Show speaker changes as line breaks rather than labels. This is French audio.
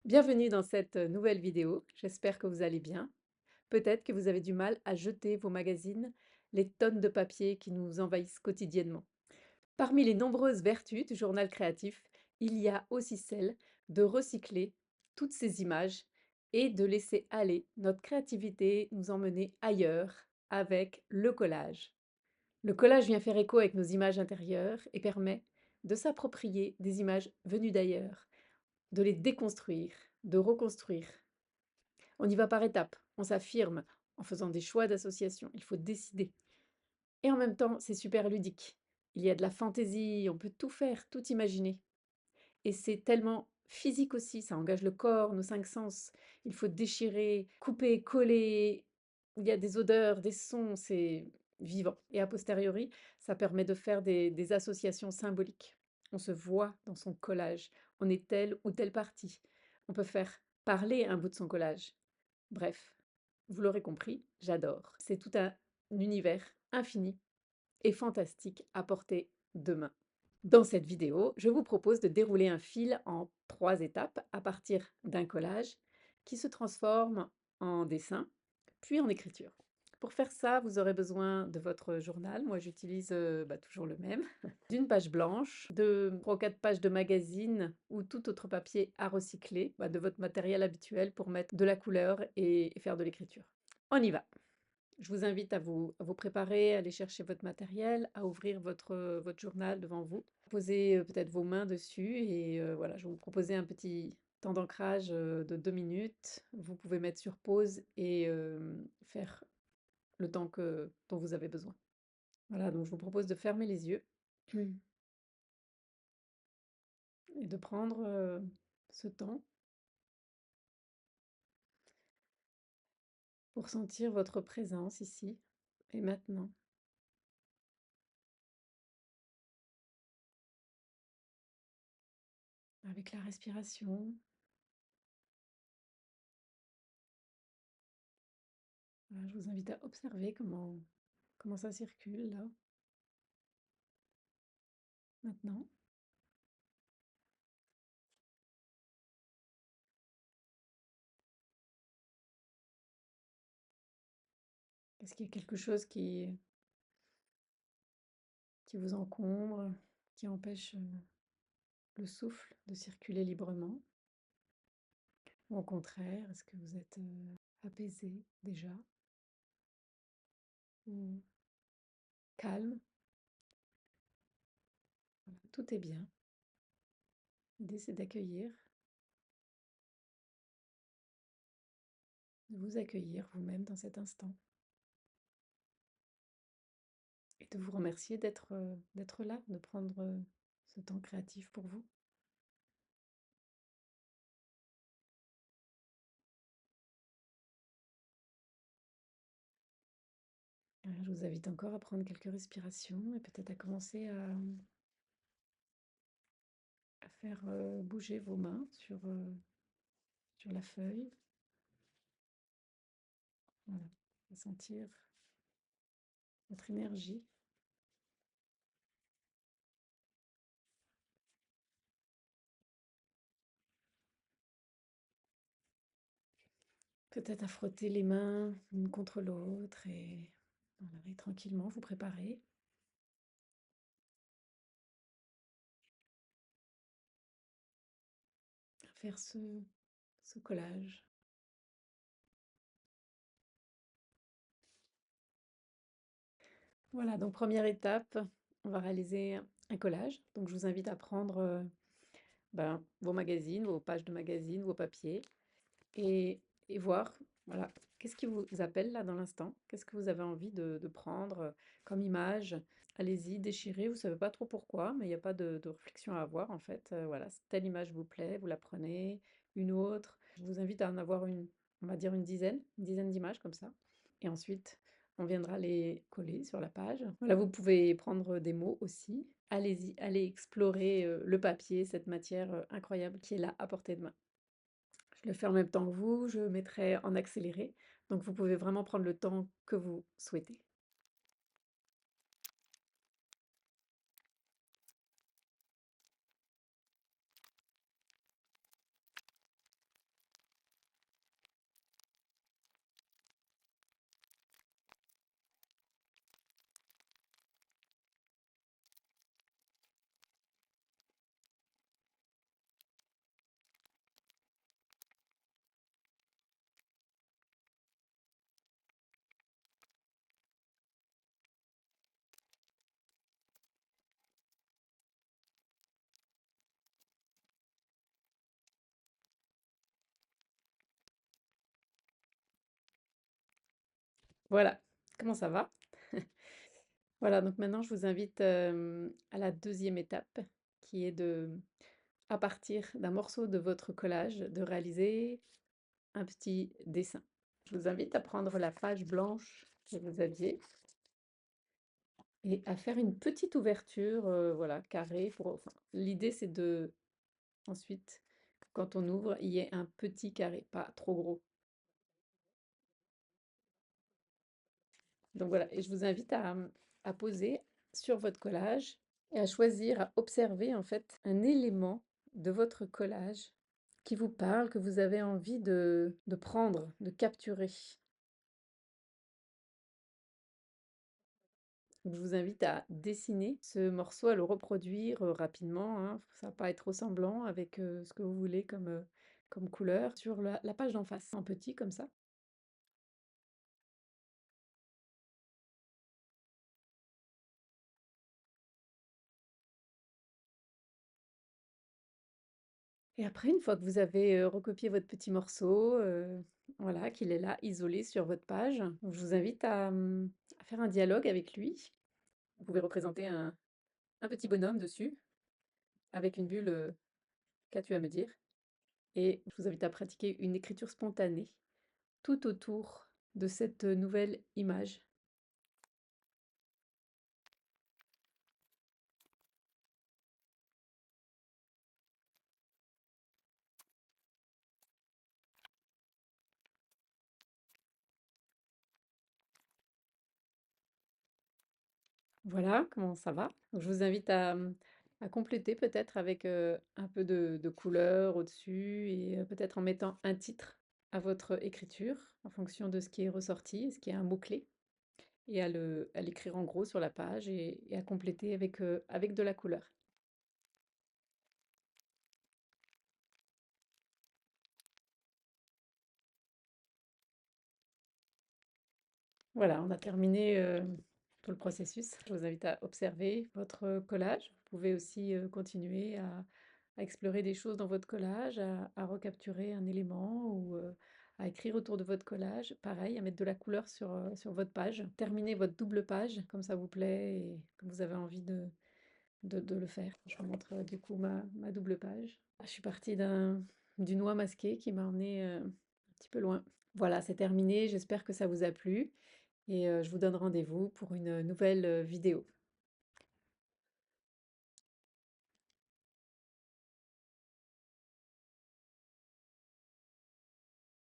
Bienvenue dans cette nouvelle vidéo, j'espère que vous allez bien. Peut-être que vous avez du mal à jeter vos magazines, les tonnes de papier qui nous envahissent quotidiennement. Parmi les nombreuses vertus du journal créatif, il y a aussi celle de recycler toutes ces images et de laisser aller notre créativité nous emmener ailleurs avec le collage. Le collage vient faire écho avec nos images intérieures et permet de s'approprier des images venues d'ailleurs, de les déconstruire, de reconstruire. On y va par étapes, on s'affirme en faisant des choix d'association, il faut décider. Et en même temps, c'est super ludique. Il y a de la fantaisie, on peut tout faire, tout imaginer. Et c'est tellement physique aussi, ça engage le corps, nos 5 sens. Il faut déchirer, couper, coller. Il y a des odeurs, des sons, c'est vivant. Et a posteriori, ça permet de faire des associations symboliques. On se voit dans son collage, on est telle ou telle partie. On peut faire parler un bout de son collage. Bref, vous l'aurez compris, j'adore. C'est tout un univers infini et fantastique à portée de main. Dans cette vidéo, je vous propose de dérouler un fil en 3 étapes à partir d'un collage qui se transforme en dessin, puis en écriture. Pour faire ça, vous aurez besoin de votre journal. Moi, j'utilise toujours le même. D'une page blanche, de 3 ou 4 pages de magazine ou tout autre papier à recycler, de votre matériel habituel pour mettre de la couleur et faire de l'écriture. On y va! Je vous invite à vous préparer, à aller chercher votre matériel, à ouvrir votre journal devant vous. Posez peut-être vos mains dessus et voilà, je vais vous proposer un petit temps d'ancrage de 2 minutes. Vous pouvez mettre sur pause et faire le temps dont vous avez besoin. Voilà, donc je vous propose de fermer les yeux et de prendre ce temps pour sentir votre présence ici et maintenant. Avec la respiration, voilà, je vous invite à observer comment ça circule là, maintenant. Est-ce qu'il y a quelque chose qui vous encombre, qui empêche le souffle de circuler librement? Ou au contraire, est-ce que vous êtes apaisé déjà ou calme? Voilà, tout est bien. L'idée, c'est d'accueillir, de vous accueillir vous-même dans cet instant et de vous remercier d'être là, de prendre ce temps créatif pour vous. Je vous invite encore à prendre quelques respirations et peut-être à commencer à faire bouger vos mains sur la feuille. Voilà, à sentir votre énergie. Peut-être à frotter les mains l'une contre l'autre voilà, et tranquillement vous préparer à faire ce collage. Voilà, donc première étape, on va réaliser un collage. Donc je vous invite à prendre vos magazines, vos pages de magazines, vos papiers et voir, voilà, qu'est-ce qui vous appelle là dans l'instant? Qu'est-ce que vous avez envie de prendre comme image? Allez-y, déchirez, vous savez pas trop pourquoi, mais il n'y a pas de réflexion à avoir en fait. Voilà, telle image vous plaît, vous la prenez, une autre. Je vous invite à en avoir on va dire une dizaine d'images comme ça. Et ensuite, on viendra les coller sur la page. Voilà, vous pouvez prendre des mots aussi. Allez-y, allez explorer le papier, cette matière incroyable qui est là à portée de main. Je le fais en même temps que vous, je mettrai en accéléré, donc vous pouvez vraiment prendre le temps que vous souhaitez. Voilà, comment ça va? Voilà, donc maintenant je vous invite, à la deuxième étape qui est à partir d'un morceau de votre collage, de réaliser un petit dessin. Je vous invite à prendre la page blanche que vous aviez et à faire une petite ouverture, voilà, carrée l'idée c'est de ensuite, quand on ouvre, il y ait un petit carré, pas trop gros. Donc voilà, et je vous invite à poser sur votre collage et à choisir, à observer en fait un élément de votre collage qui vous parle, que vous avez envie de prendre, de capturer. Donc, je vous invite à dessiner ce morceau, à le reproduire rapidement, hein. Ça va pas être ressemblant avec ce que vous voulez comme couleur sur la page d'en face, en petit comme ça. Et après, une fois que vous avez, recopié votre petit morceau, voilà, qu'il est là, isolé sur votre page, donc je vous invite à faire un dialogue avec lui. Vous pouvez représenter un petit bonhomme dessus, avec une bulle, «Qu'as-tu à me dire?» et je vous invite à pratiquer une écriture spontanée tout autour de cette, nouvelle image. Voilà, comment ça va? Donc je vous invite à compléter peut-être avec, un peu de couleur au-dessus et peut-être en mettant un titre à votre écriture, en fonction de ce qui est ressorti, est-ce qu'il y a un mot-clé? Et à l'écrire en gros sur la page et à compléter avec de la couleur. Voilà, on a terminé, tout le processus. Je vous invite à observer votre collage. Vous pouvez aussi, continuer à explorer des choses dans votre collage, à recapturer un élément ou, à écrire autour de votre collage. Pareil, à mettre de la couleur sur votre page. Terminez votre double page comme ça vous plaît et comme vous avez envie de le faire. Je vous montre, du coup ma double page. Je suis partie d'une oie masquée qui m'a emmenée, un petit peu loin. Voilà, c'est terminé, j'espère que ça vous a plu et je vous donne rendez-vous pour une nouvelle, vidéo.